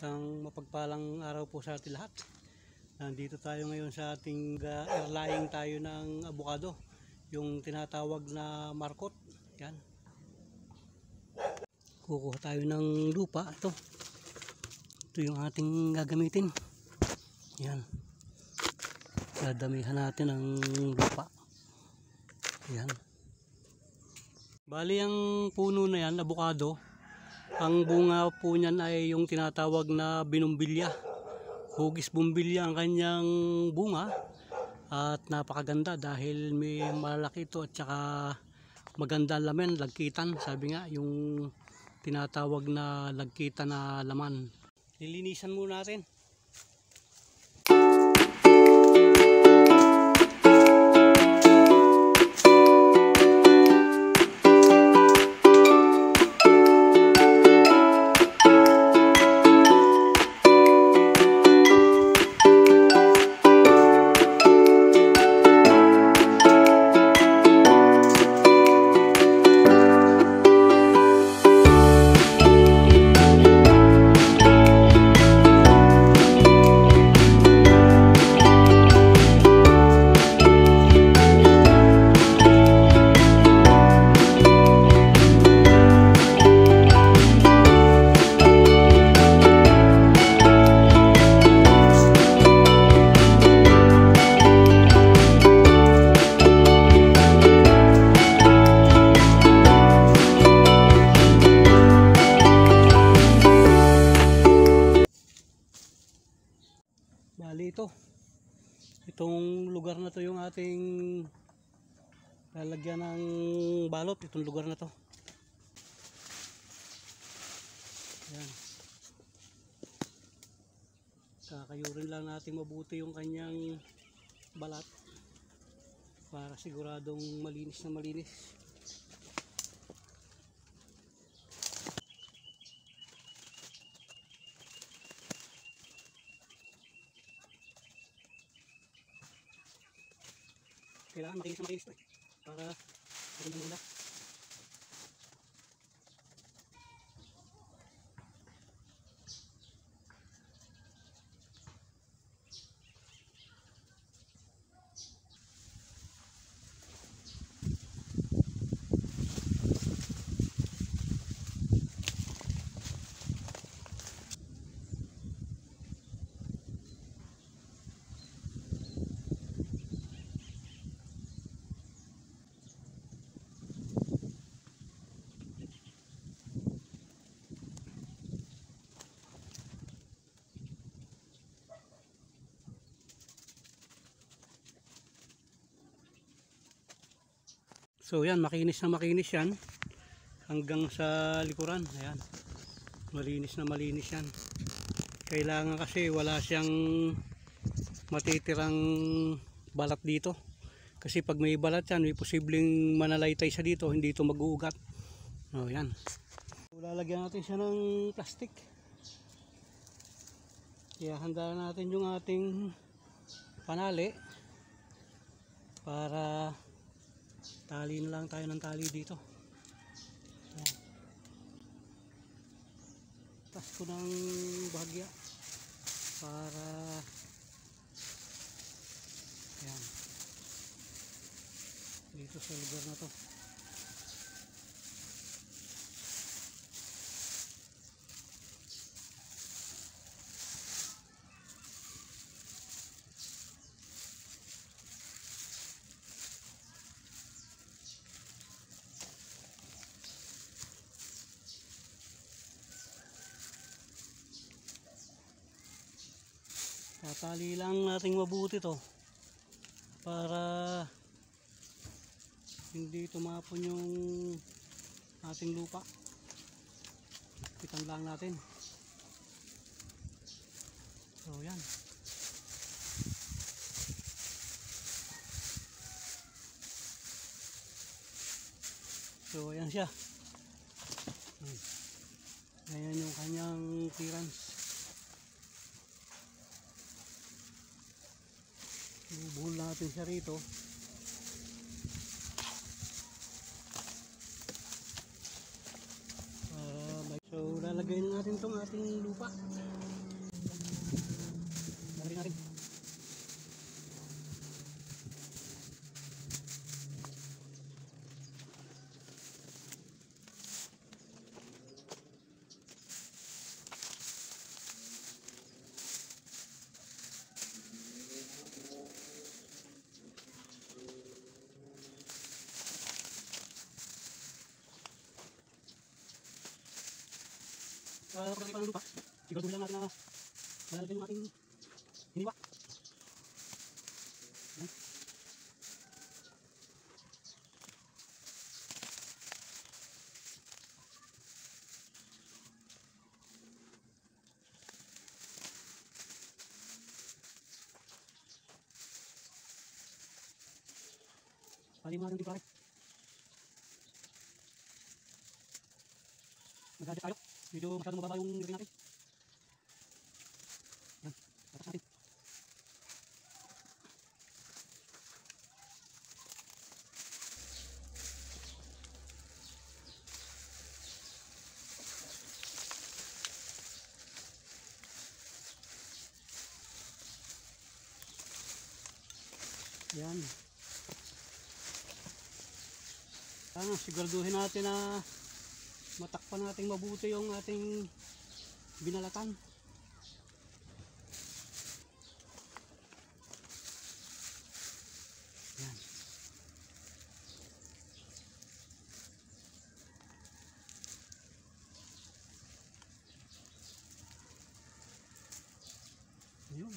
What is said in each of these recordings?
Isang mapagpalang araw po sa ating lahat. Nandito tayo ngayon sa ating airlying tayo ng abukado, yung tinatawag na markot. Yan. Kukuha tayo ng lupa. Ito yung ating gagamitin. Yan. Dadamihan natin ng lupa. Yan. Bali ang puno na yan, abukado. Ang bunga po niyan ay yung tinatawag na binumbilya. Hugis bumbilya ang kanyang bunga. At napakaganda dahil may malaki ito at saka maganda laman, lagkitan. Sabi nga yung tinatawag na lagkitan na laman. Lilinisan muna natin. Bali itong lugar na to yung ating lalagyan ng balot, itong lugar na to. Yan. Kakayurin lang natin mabuti yung kanyang balat para siguradong malinis na malinis. Kailangan makinis na makinis ito para magandang mula. So yan, makinis na makinis yan hanggang sa likuran. Ayan, malinis na malinis yan. Kailangan kasi wala siyang matitirang balat dito, kasi pag may balat yan may posibleng manalaytay siya dito, hindi ito mag-uugat. O yan, lalagyan natin siya ng plastic. Kaya handa natin yung ating panali para tali na lang tayo ng tali dito. Ayan. Tas ko ng bahagya para ayan, dito sa lugar na to. Tatali lang nating mabuti to para hindi tumapon yung ating lupa. Pitan lang natin. So yan. So ayan siya. Ayan yung kanyang clearance. Buhol natin siya rito. So lalagay na natin itong ating lupa. paglagay pa ng lupa, siguro lang natin na lalagyan yung ating hiniwa. Yan. Pali mo natin dito pare. Mag-adjust tayo. Medyo masyadong mababa yung nilagay natin. Yan, tatas natin. Yan. Ano, siguraduhin natin na matakpan natin mabuti yung ating binalatan. Yan. Ayun.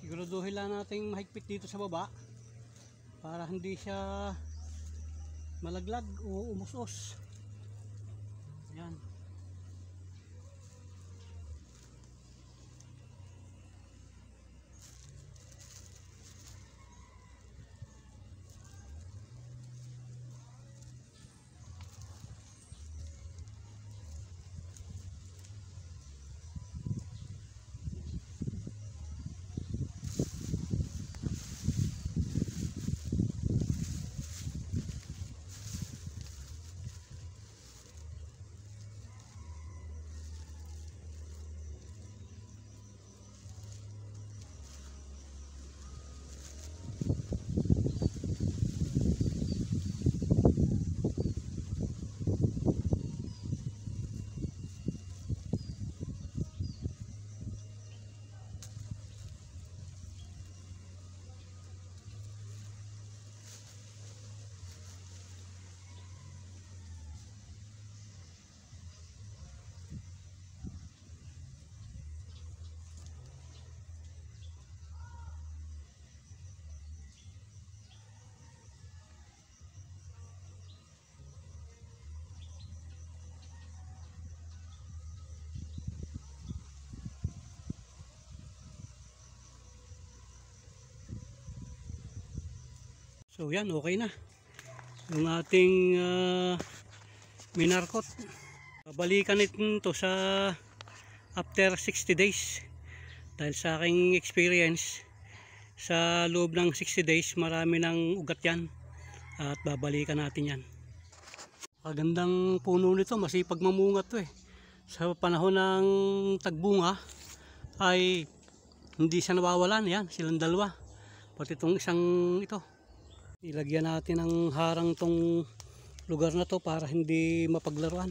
Siguraduhin lang natin mahigpit dito sa baba para hindi siya malaglag o umusos. Yan. So yan, okay na yung ating minarkot. Balikan ito sa after 60 days dahil sa aking experience sa loob ng 60 days marami ng ugat yan at babalikan natin yan. Kagandang puno nito, masipag mamunga to eh. Sa panahon ng tagbunga ay hindi siya nawawalan. Yan, silang dalawa, pati itong isang ito. Ilagyan natin ng harang tong lugar na to para hindi mapaglaruan.